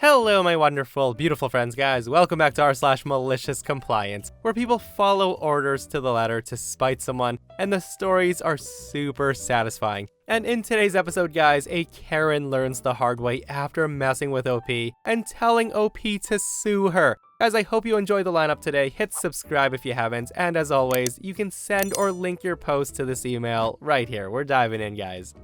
Hello my wonderful, beautiful friends guys, welcome back to r/MaliciousCompliance, where people follow orders to the letter to spite someone, and the stories are super satisfying. And in today's episode guys, a Karen learns the hard way after messing with OP and telling OP to sue her. Guys, I hope you enjoy the lineup today, hit subscribe if you haven't, and as always, you can send or link your post to this email right here. We're diving in guys.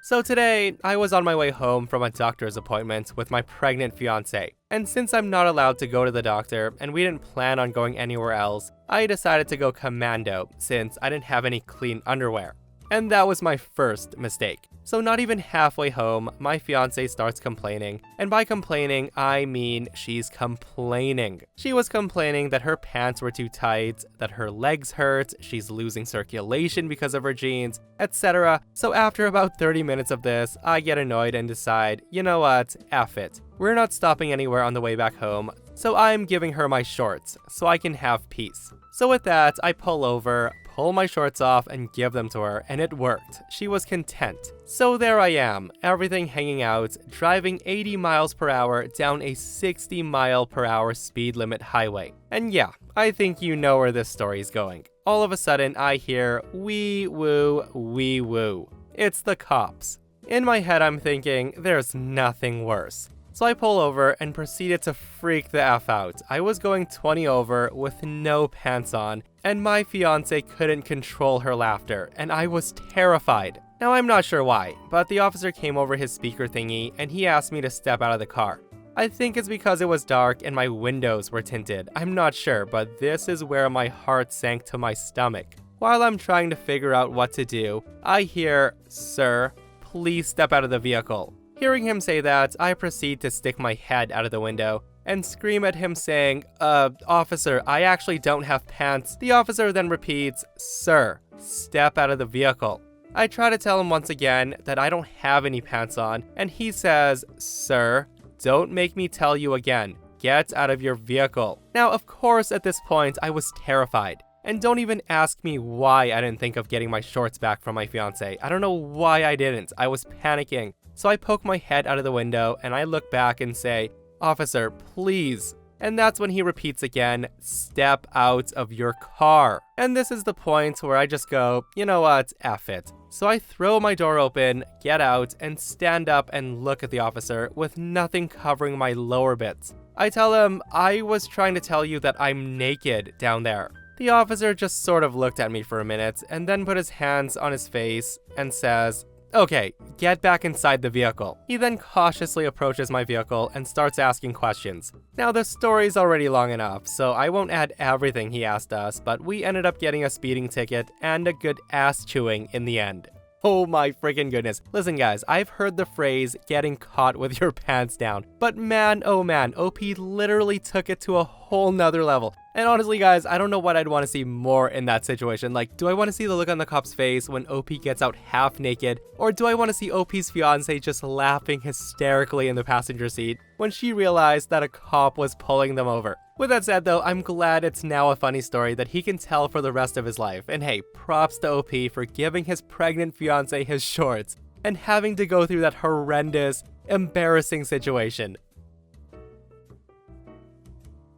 So today, I was on my way home from a doctor's appointment with my pregnant fiance, and since I'm not allowed to go to the doctor and we didn't plan on going anywhere else, I decided to go commando since I didn't have any clean underwear. And that was my first mistake. So not even halfway home, my fiance starts complaining, and by complaining, I mean she's complaining. She was complaining that her pants were too tight, that her legs hurt, she's losing circulation because of her jeans, etc. So after about 30 minutes of this, I get annoyed and decide, you know what, F it. We're not stopping anywhere on the way back home, so I'm giving her my shorts, so I can have peace. So with that, I pull over, pull my shorts off and give them to her, and it worked. She was content. So there I am, everything hanging out, driving 80 miles per hour down a 60 mile per hour speed limit highway. And yeah, I think you know where this story is going. All of a sudden, I hear wee woo, wee woo. It's the cops. In my head, I'm thinking, there's nothing worse. So I pull over and proceeded to freak the F out. I was going 20 over with no pants on, and my fiance couldn't control her laughter, and I was terrified. Now I'm not sure why, but the officer came over his speaker thingy and he asked me to step out of the car. I think it's because it was dark and my windows were tinted. I'm not sure, but this is where my heart sank to my stomach. While I'm trying to figure out what to do, I hear, "Sir, please step out of the vehicle." Hearing him say that, I proceed to stick my head out of the window and scream at him saying, officer, I actually don't have pants." The officer then repeats, "Sir, step out of the vehicle." I try to tell him once again that I don't have any pants on, and he says, "Sir, don't make me tell you again. Get out of your vehicle." Now, of course, at this point, I was terrified. And don't even ask me why I didn't think of getting my shorts back from my fiance. I don't know why I didn't. I was panicking. So I poke my head out of the window and I look back and say, "Officer, please." And that's when he repeats again, "Step out of your car." And this is the point where I just go, you know what, F it. So I throw my door open, get out, and stand up and look at the officer with nothing covering my lower bits. I tell him, "I was trying to tell you that I'm naked down there." The officer just sort of looked at me for a minute and then put his hands on his face and says, "Okay, get back inside the vehicle." He then cautiously approaches my vehicle and starts asking questions. Now the story's already long enough, so I won't add everything he asked us, but we ended up getting a speeding ticket and a good ass chewing in the end. Oh my freaking goodness. Listen guys, I've heard the phrase getting caught with your pants down, but man, oh man, OP literally took it to a whole nother level. And honestly guys, I don't know what I'd want to see more in that situation. Like, do I want to see the look on the cop's face when OP gets out half naked? Or do I want to see OP's fiance just laughing hysterically in the passenger seat when she realized that a cop was pulling them over? With that said though, I'm glad it's now a funny story that he can tell for the rest of his life. And hey, props to OP for giving his pregnant fiance his shorts and having to go through that horrendous, embarrassing situation.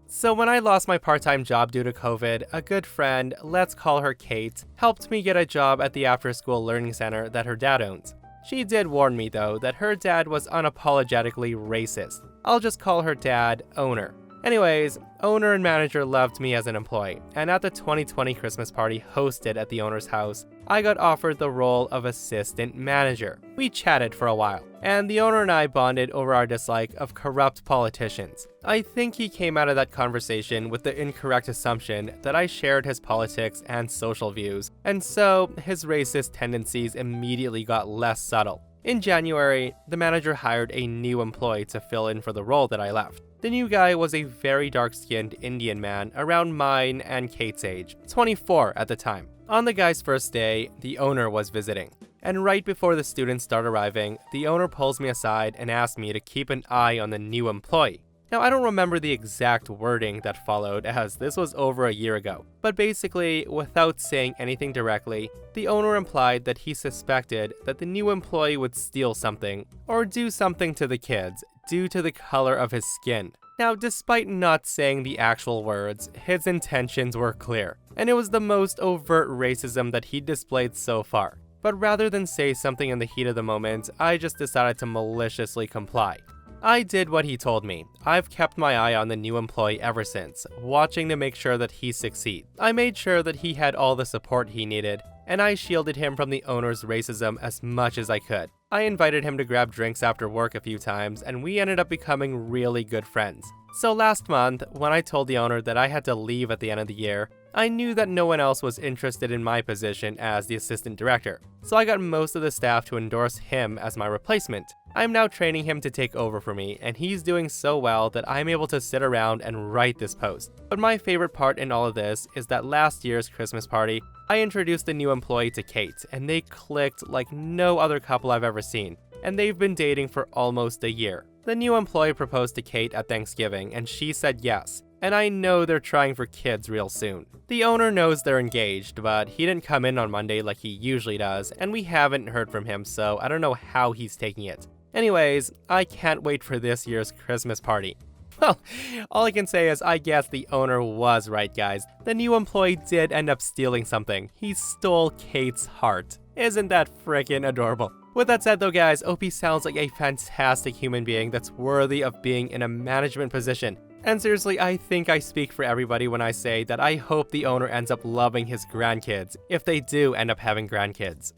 So when I lost my part-time job due to COVID, a good friend, let's call her Kate, helped me get a job at the after-school learning center that her dad owns. She did warn me though that her dad was unapologetically racist. I'll just call her dad Owner. Anyways, owner and manager loved me as an employee, and at the 2020 Christmas party hosted at the owner's house, I got offered the role of assistant manager. We chatted for a while, and the owner and I bonded over our dislike of corrupt politicians. I think he came out of that conversation with the incorrect assumption that I shared his politics and social views, and so his racist tendencies immediately got less subtle. In January, the manager hired a new employee to fill in for the role that I left. The new guy was a very dark-skinned Indian man around mine and Kate's age, 24 at the time. On the guy's first day, the owner was visiting. And right before the students start arriving, the owner pulls me aside and asks me to keep an eye on the new employee. Now, I don't remember the exact wording that followed, as this was over a year ago, but basically, without saying anything directly, the owner implied that he suspected that the new employee would steal something or do something to the kids due to the color of his skin. Now, despite not saying the actual words, his intentions were clear, and it was the most overt racism that he displayed so far. But rather than say something in the heat of the moment, I just decided to maliciously comply. I did what he told me. I've kept my eye on the new employee ever since, watching to make sure that he succeeds. I made sure that he had all the support he needed, and I shielded him from the owner's racism as much as I could. I invited him to grab drinks after work a few times, and we ended up becoming really good friends. So last month, when I told the owner that I had to leave at the end of the year, I knew that no one else was interested in my position as the assistant director, so I got most of the staff to endorse him as my replacement. I'm now training him to take over for me, and he's doing so well that I'm able to sit around and write this post. But my favorite part in all of this is that last year's Christmas party, I introduced the new employee to Kate, and they clicked like no other couple I've ever seen, and they've been dating for almost a year. The new employee proposed to Kate at Thanksgiving, and she said yes, and I know they're trying for kids real soon. The owner knows they're engaged, but he didn't come in on Monday like he usually does, and we haven't heard from him, so I don't know how he's taking it. Anyways, I can't wait for this year's Christmas party. Well, all I can say is I guess the owner was right, guys. The new employee did end up stealing something. He stole Kate's heart. Isn't that freaking adorable? With that said though, guys, OP sounds like a fantastic human being that's worthy of being in a management position. And seriously, I think I speak for everybody when I say that I hope the owner ends up loving his grandkids, if they do end up having grandkids.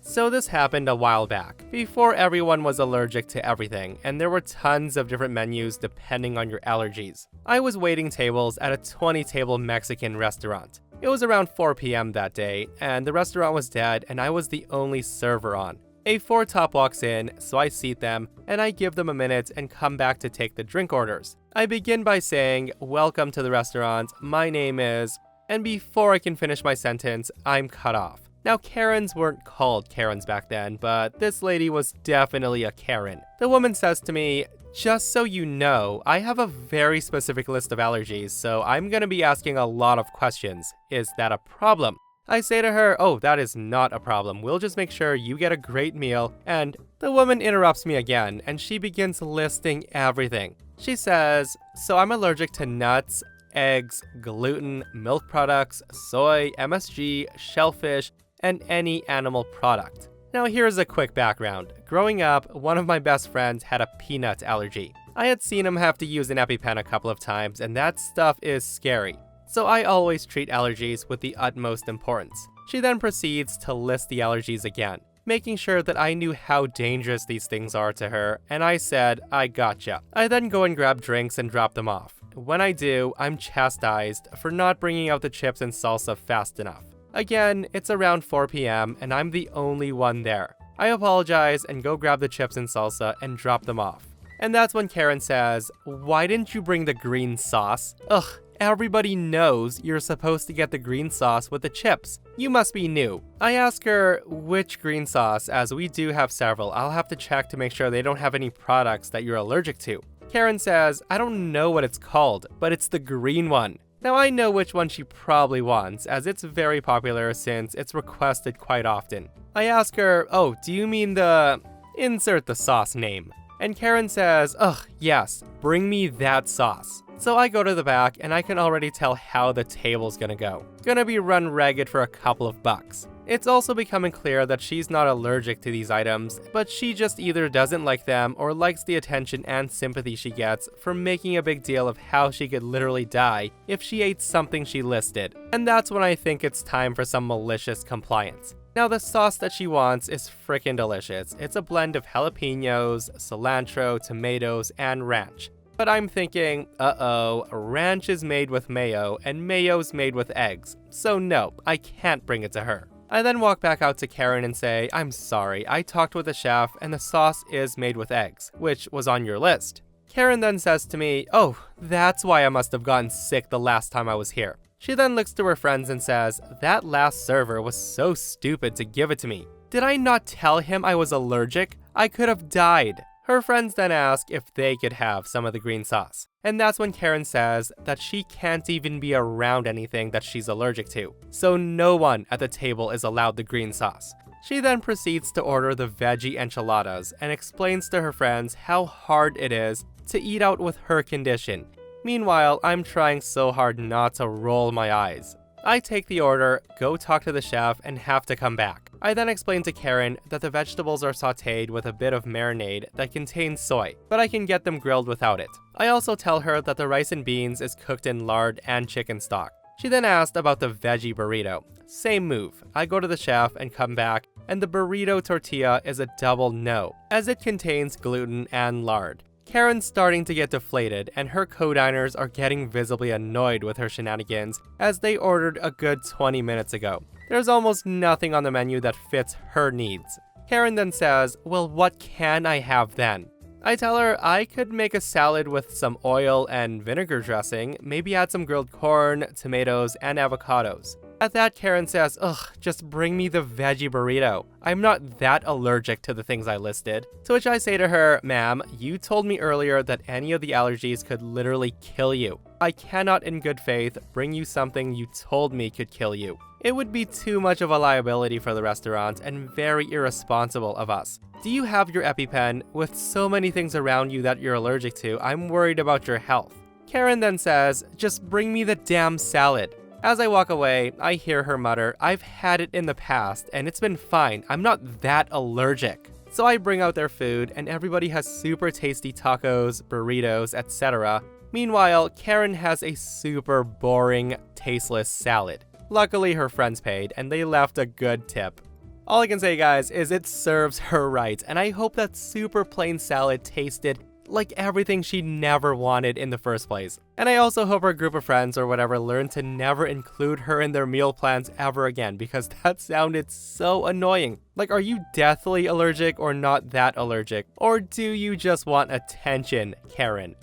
So this happened a while back, before everyone was allergic to everything, and there were tons of different menus depending on your allergies. I was waiting tables at a 20-table Mexican restaurant. It was around 4 p.m. that day, and the restaurant was dead, and I was the only server on. A 4-top walks in, so I seat them, and I give them a minute and come back to take the drink orders. I begin by saying, "Welcome to the restaurant, my name is..." and before I can finish my sentence, I'm cut off. Now, Karens weren't called Karens back then, but this lady was definitely a Karen. The woman says to me, "Just so you know, I have a very specific list of allergies, so I'm gonna be asking a lot of questions. Is that a problem?" I say to her, "Oh, that is not a problem. We'll just make sure you get a great meal." And the woman interrupts me again, and she begins listing everything. She says, "So I'm allergic to nuts, eggs, gluten, milk products, soy, MSG, shellfish, and any animal product." Now here's a quick background. Growing up, one of my best friends had a peanut allergy. I had seen him have to use an EpiPen a couple of times, and that stuff is scary. So I always treat allergies with the utmost importance. She then proceeds to list the allergies again, making sure that I knew how dangerous these things are to her, and I said, "I gotcha." I then go and grab drinks and drop them off. When I do, I'm chastised for not bringing out the chips and salsa fast enough. Again, it's around 4 p.m. and I'm the only one there. I apologize and go grab the chips and salsa and drop them off. And that's when Karen says, "Why didn't you bring the green sauce?" Ugh, everybody knows you're supposed to get the green sauce with the chips. You must be new. I ask her which green sauce, as we do have several. I'll have to check to make sure they don't have any products that you're allergic to. Karen says, "I don't know what it's called, but it's the green one." Now I know which one she probably wants, as it's very popular since it's requested quite often. I ask her, "Oh, do you mean the..." insert the sauce name. And Karen says, "Ugh, yes, bring me that sauce." So I go to the back and I can already tell how the table's gonna go. Gonna be run ragged for a couple of bucks. It's also becoming clear that she's not allergic to these items, but she just either doesn't like them or likes the attention and sympathy she gets from making a big deal of how she could literally die if she ate something she listed. And that's when I think it's time for some malicious compliance. Now the sauce that she wants is frickin' delicious. It's a blend of jalapenos, cilantro, tomatoes, and ranch. But I'm thinking, uh-oh, ranch is made with mayo, and mayo's made with eggs. So no, I can't bring it to her. I then walk back out to Karen and say, "I'm sorry, I talked with the chef, and the sauce is made with eggs, which was on your list." Karen then says to me, "Oh, that's why I must have gotten sick the last time I was here." She then looks to her friends and says, "That last server was so stupid to give it to me. Did I not tell him I was allergic? I could have died." Her friends then ask if they could have some of the green sauce. And that's when Karen says that she can't even be around anything that she's allergic to, so no one at the table is allowed the green sauce. She then proceeds to order the veggie enchiladas and explains to her friends how hard it is to eat out with her condition. Meanwhile, I'm trying so hard not to roll my eyes. I take the order, go talk to the chef, and have to come back. I then explain to Karen that the vegetables are sautéed with a bit of marinade that contains soy, but I can get them grilled without it. I also tell her that the rice and beans is cooked in lard and chicken stock. She then asked about the veggie burrito. Same move. I go to the chef and come back, and the burrito tortilla is a double no, as it contains gluten and lard. Karen's starting to get deflated, and her co-diners are getting visibly annoyed with her shenanigans as they ordered a good 20 minutes ago. There's almost nothing on the menu that fits her needs. Karen then says, well, what can I have then? I tell her I could make a salad with some oil and vinegar dressing, maybe add some grilled corn, tomatoes, and avocados. At that, Karen says, ugh, just bring me the veggie burrito. I'm not that allergic to the things I listed. To which I say to her, ma'am, you told me earlier that any of the allergies could literally kill you. I cannot in good faith bring you something you told me could kill you. It would be too much of a liability for the restaurant and very irresponsible of us. Do you have your EpiPen? With so many things around you that you're allergic to, I'm worried about your health. Karen then says, just bring me the damn salad. As I walk away, I hear her mutter, I've had it in the past and it's been fine. I'm not that allergic. So I bring out their food and everybody has super tasty tacos, burritos, etc. Meanwhile, Karen has a super boring, tasteless salad. Luckily, her friends paid and they left a good tip. All I can say, guys, is it serves her right, and I hope that super plain salad tasted like everything she never wanted in the first place. And I also hope her group of friends or whatever learn to never include her in their meal plans ever again, because that sounded so annoying. Like, are you deathly allergic or not that allergic? Or do you just want attention, Karen?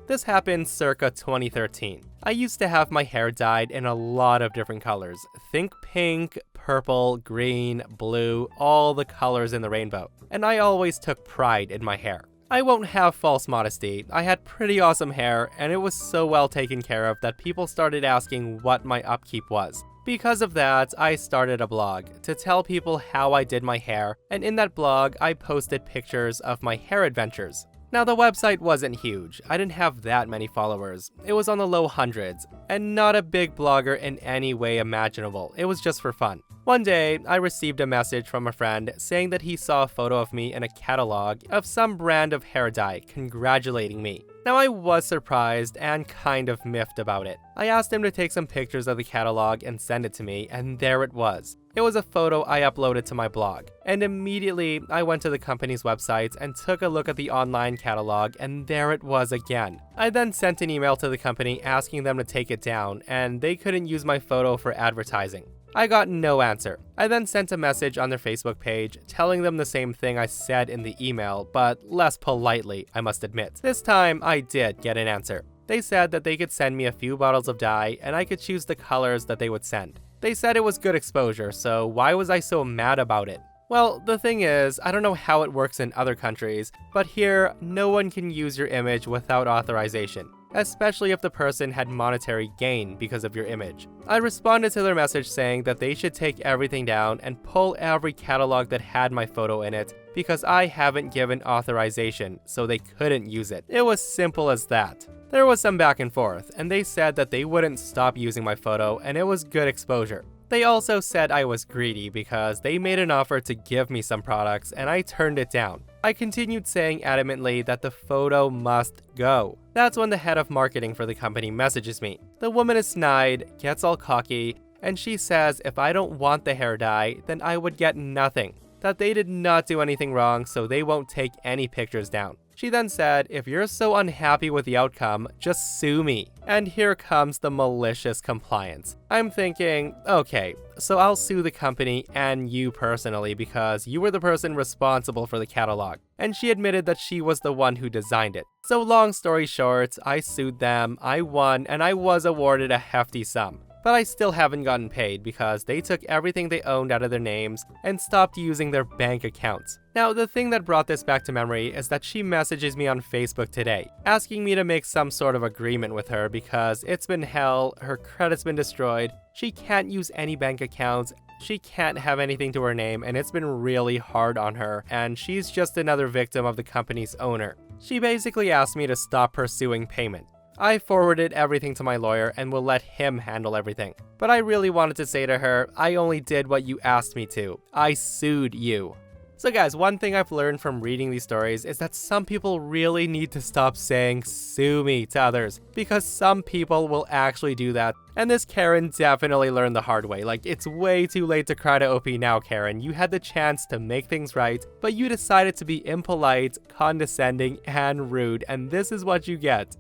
This happened circa 2013. I used to have my hair dyed in a lot of different colors. Think pink, purple, green, blue, all the colors in the rainbow. And I always took pride in my hair. I won't have false modesty. I had pretty awesome hair, and it was so well taken care of that people started asking what my upkeep was. Because of that, I started a blog to tell people how I did my hair, and in that blog, I posted pictures of my hair adventures. Now, the website wasn't huge. I didn't have that many followers. It was on the low hundreds, and not a big blogger in any way imaginable. It was just for fun. One day, I received a message from a friend saying that he saw a photo of me in a catalog of some brand of hair dye, congratulating me. Now, I was surprised and kind of miffed about it. I asked him to take some pictures of the catalog and send it to me, and there it was. It was a photo I uploaded to my blog, and immediately I went to the company's website and took a look at the online catalog, and there it was again. I then sent an email to the company asking them to take it down, and they couldn't use my photo for advertising. I got no answer. I then sent a message on their Facebook page telling them the same thing I said in the email, but less politely, I must admit. This time, I did get an answer. They said that they could send me a few bottles of dye and I could choose the colors that they would send. They said it was good exposure, so why was I so mad about it? Well, the thing is, I don't know how it works in other countries, but here, no one can use your image without authorization, especially if the person had monetary gain because of your image. I responded to their message saying that they should take everything down and pull every catalog that had my photo in it because I haven't given authorization, so they couldn't use it. It was simple as that. There was some back and forth, and they said that they wouldn't stop using my photo and it was good exposure. They also said I was greedy because they made an offer to give me some products and I turned it down. I continued saying adamantly that the photo must go. That's when the head of marketing for the company messages me. The woman is snide, gets all cocky, and she says if I don't want the hair dye, then I would get nothing. That they did not do anything wrong, so they won't take any pictures down. She then said, if you're so unhappy with the outcome, just sue me. And here comes the malicious compliance. I'm thinking, okay, so I'll sue the company and you personally because you were the person responsible for the catalog. And she admitted that she was the one who designed it. So long story short, I sued them, I won, and I was awarded a hefty sum. but I still haven't gotten paid because they took everything they owned out of their names and stopped using their bank accounts. Now, the thing that brought this back to memory is that she messages me on Facebook today, asking me to make some sort of agreement with her because it's been hell, her credit's been destroyed, she can't use any bank accounts, she can't have anything to her name, and it's been really hard on her, and she's just another victim of the company's owner. She basically asked me to stop pursuing payment. I forwarded everything to my lawyer and will let him handle everything. But I really wanted to say to her, I only did what you asked me to. I sued you. So guys, one thing I've learned from reading these stories is that some people really need to stop saying sue me to others, because some people will actually do that. And this Karen definitely learned the hard way. Like, it's way too late to cry to OP now, Karen. You had the chance to make things right, but you decided to be impolite, condescending, and rude, and this is what you get.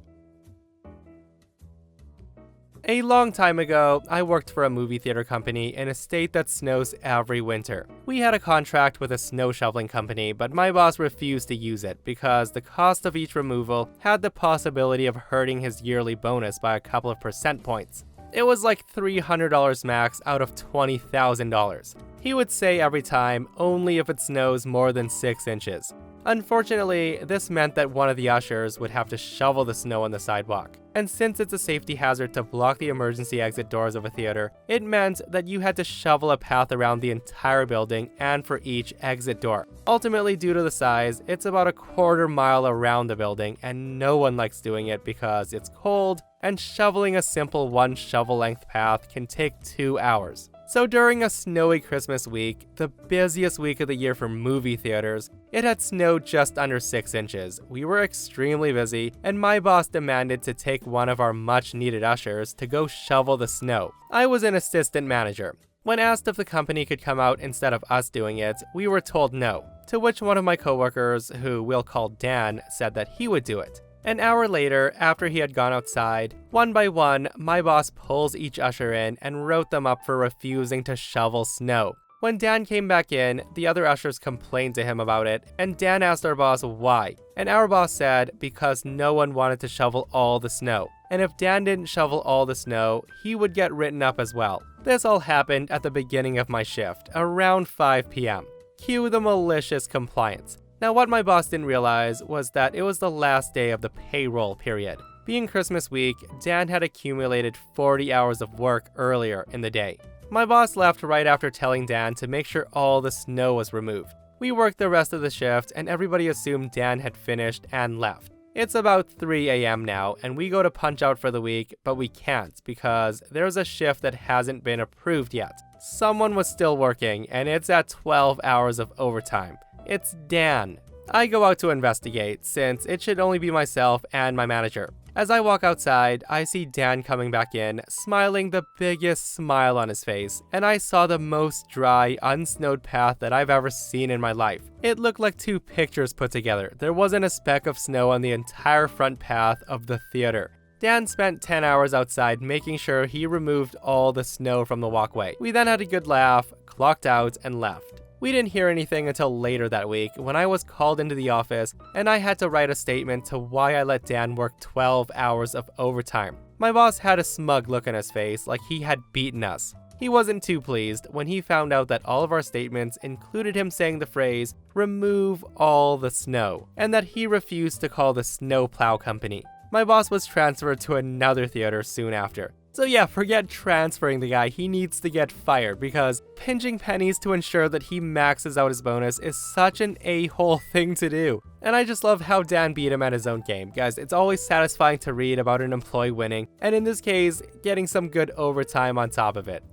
A long time ago, I worked for a movie theater company in a state that snows every winter. We had a contract with a snow shoveling company, but my boss refused to use it because the cost of each removal had the possibility of hurting his yearly bonus by a couple of percent points. It was like $300 max out of $20,000. He would say every time, only if it snows more than 6 inches. Unfortunately, this meant that one of the ushers would have to shovel the snow on the sidewalk. And since it's a safety hazard to block the emergency exit doors of a theater, it meant that you had to shovel a path around the entire building and for each exit door. Ultimately, due to the size, it's about a quarter mile around the building, and no one likes doing it because it's cold, and shoveling a simple 1 shovel length path can take 2 hours. So during a snowy Christmas week, the busiest week of the year for movie theaters, it had snowed just under 6 inches. We were extremely busy, and my boss demanded to take one of our much needed ushers to go shovel the snow. I was an assistant manager. When asked if the company could come out instead of us doing it, we were told no, to which one of my coworkers, who we'll call Dan, said that he would do it. An hour later, after he had gone outside, one by one, my boss pulls each usher in and wrote them up for refusing to shovel snow. When Dan came back in, the other ushers complained to him about it, and Dan asked our boss why. And our boss said because no one wanted to shovel all the snow. And if Dan didn't shovel all the snow, he would get written up as well. This all happened at the beginning of my shift, around 5 p.m. Cue the malicious compliance. Now, what my boss didn't realize was that it was the last day of the payroll period. Being Christmas week, Dan had accumulated 40 hours of work earlier in the day. My boss left right after telling Dan to make sure all the snow was removed. We worked the rest of the shift, and everybody assumed Dan had finished and left. It's about 3 a.m. now, and we go to punch out for the week, but we can't because there's a shift that hasn't been approved yet. Someone was still working, and it's at 12 hours of overtime. It's Dan. I go out to investigate, since it should only be myself and my manager. As I walk outside, I see Dan coming back in, smiling the biggest smile on his face, and I saw the most dry, unsnowed path that I've ever seen in my life. It looked like 2 pictures put together. There wasn't a speck of snow on the entire front path of the theater. Dan spent 10 hours outside making sure he removed all the snow from the walkway. We then had a good laugh, clocked out, and left. We didn't hear anything until later that week when I was called into the office and I had to write a statement to why I let Dan work 12 hours of overtime. My boss had a smug look on his face like he had beaten us. He wasn't too pleased when he found out that all of our statements included him saying the phrase, "remove all the snow," and that he refused to call the snowplow company. My boss was transferred to another theater soon after. So yeah, forget transferring the guy, he needs to get fired because pinching pennies to ensure that he maxes out his bonus is such an a-hole thing to do. And I just love how Dan beat him at his own game. Guys, it's always satisfying to read about an employee winning, and in this case, getting some good overtime on top of it.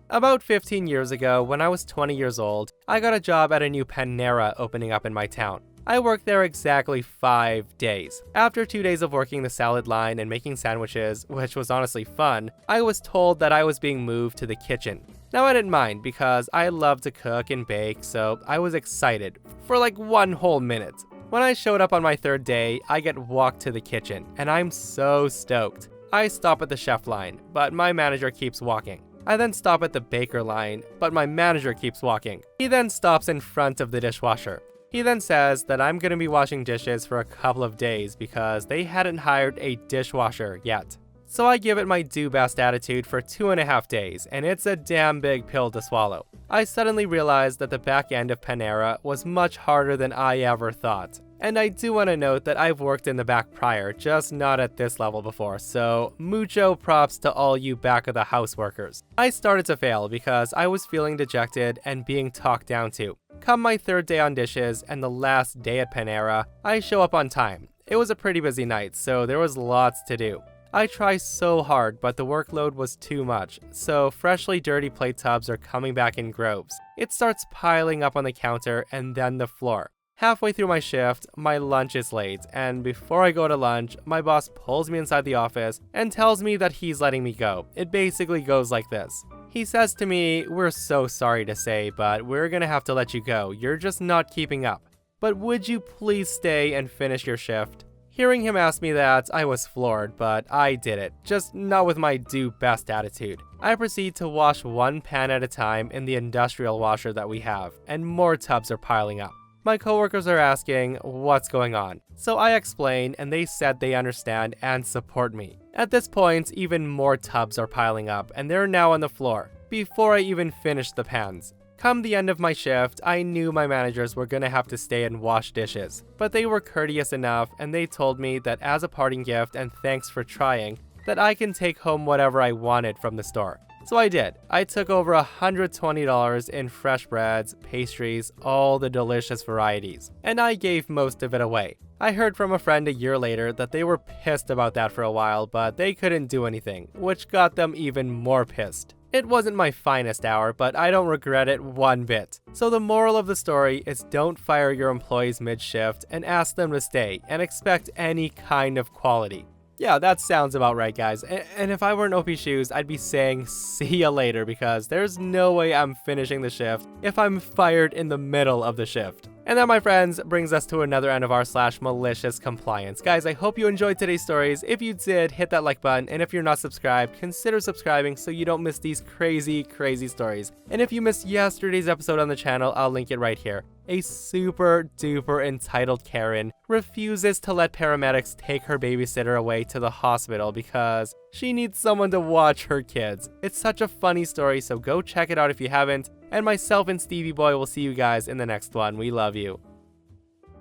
About 15 years ago, when I was 20 years old, I got a job at a new Panera opening up in my town. I worked there exactly 5 days. After 2 days of working the salad line and making sandwiches, which was honestly fun, I was told that I was being moved to the kitchen. Now I didn't mind because I love to cook and bake, so I was excited for like 1 whole minute. When I showed up on my 3rd day, I get walked to the kitchen, and I'm so stoked. I stop at the chef line, but my manager keeps walking. I then stop at the baker line, but my manager keeps walking. He then stops in front of the dishwasher. He then says that I'm going to be washing dishes for a couple of days because they hadn't hired a dishwasher yet. So I give it my do best attitude for 2.5 days, and it's a damn big pill to swallow. I suddenly realized that the back end of Panera was much harder than I ever thought. And I do want to note that I've worked in the back prior, just not at this level before, so mucho props to all you back of the house workers. I started to fail because I was feeling dejected and being talked down to. Come my 3rd day on dishes and the last day at Panera, I show up on time. It was a pretty busy night, so there was lots to do. I try so hard, but the workload was too much, so freshly dirty plate tubs are coming back in groves. It starts piling up on the counter and then the floor. Halfway through my shift, my lunch is late, and before I go to lunch, my boss pulls me inside the office and tells me that he's letting me go. It basically goes like this. He says to me, "We're so sorry to say, but we're gonna have to let you go. You're just not keeping up. But would you please stay and finish your shift?" Hearing him ask me that, I was floored, but I did it, just not with my do best attitude. I proceed to wash one pan at a time in the industrial washer that we have, and more tubs are piling up. My coworkers are asking what's going on, so I explain and they said they understand and support me. At this point, even more tubs are piling up and they're now on the floor, before I even finish the pans. Come the end of my shift, I knew my managers were gonna have to stay and wash dishes, but they were courteous enough and they told me that as a parting gift and thanks for trying, that I can take home whatever I wanted from the store. So I did. I took over $120 in fresh breads, pastries, all the delicious varieties, and I gave most of it away. I heard from a friend a year later that they were pissed about that for a while, but they couldn't do anything, which got them even more pissed. It wasn't my finest hour, but I don't regret it one bit. So the moral of the story is don't fire your employees mid-shift and ask them to stay and expect any kind of quality. Yeah, that sounds about right, guys. And if I were in OP's shoes, I'd be saying see ya later because there's no way I'm finishing the shift if I'm fired in the middle of the shift. And that, my friends, brings us to another end of r/MaliciousCompliance. Guys, I hope you enjoyed today's stories. If you did, hit that like button. And if you're not subscribed, consider subscribing so you don't miss these crazy, crazy stories. And if you missed yesterday's episode on the channel, I'll link it right here. A super duper entitled Karen refuses to let paramedics take her babysitter away to the hospital because she needs someone to watch her kids. It's such a funny story, so go check it out if you haven't. And myself and Stevie Boy will see you guys in the next one. We love you.